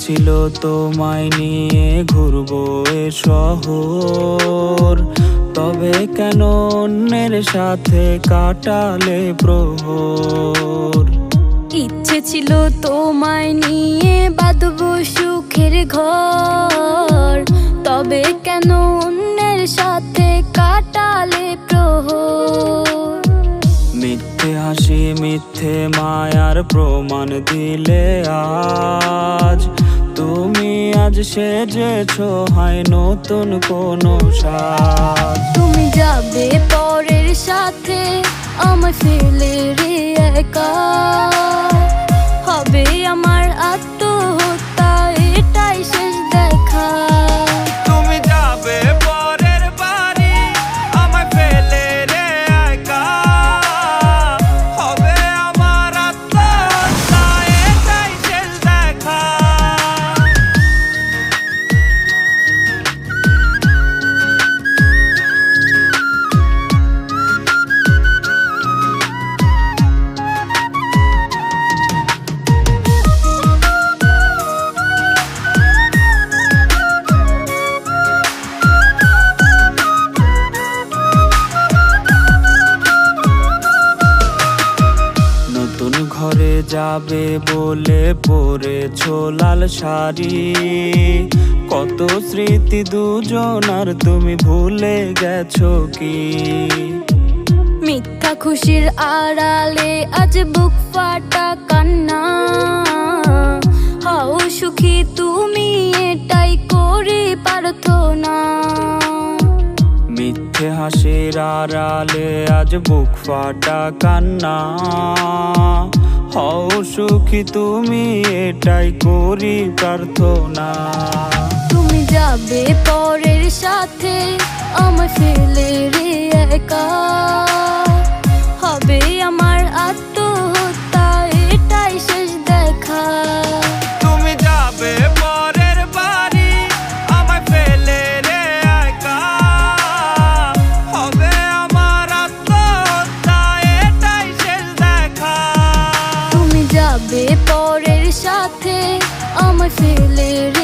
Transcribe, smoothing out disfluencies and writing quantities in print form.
ছিল তোমায় নিয়ে ঘুরবো এ শহর, তবে কেন অন্যের সাথে কাটালে প্রহর। ইচ্ছে ছিল তোমায় নিয়ে বাঁধবো সুখের ঘর, তবে কেন অন্যের সাথে কাটালে প্রহর। মিথ্যে হাসি মিথ্যে মায়ার প্রমাণ দিলে আজ, তুমি আজ সেজেছো হয় নতুন কোনো সাজ। তুমি যাবে পরের সাথে আমায় ফেলে রে একা, হবে আমার আত্মহত্যা এটাই শেষ দেখা। তুমি যাবে পরের বাড়ি আমায় ফেলে রে একা, হবে আমার আত্মহত্যা এটাই শেষ দেখা। নতুন ঘরে যাবে বলে পরেছো লাল শাড়ি, কত স্মৃতি দুজনার তুমি ভুলে গেছো কি? মিথ্যা খুশির আড়ালে আজ বুক ফাটা কান্না, হাও সুখী তুমি এটাই করি প্রার্থনা। মিথ্যে হাসির আড়ালে আজ বুক ফাটা কান্না, হও সুখী তুমি এটাই করি প্রার্থনা। তুমি যাবে পরের সাথে আমায় ফেলে রে একা, হবে আমার আত্মহত্যা এটাই শেষ দেখা। তুমি যাবে পরের বাড়ি আমায় ফেলে রে একা, হবে আমার আত্মহত্যা এটাই শেষ দেখা। তুমি যাবে পরের সাথে আমায় ফেলে রে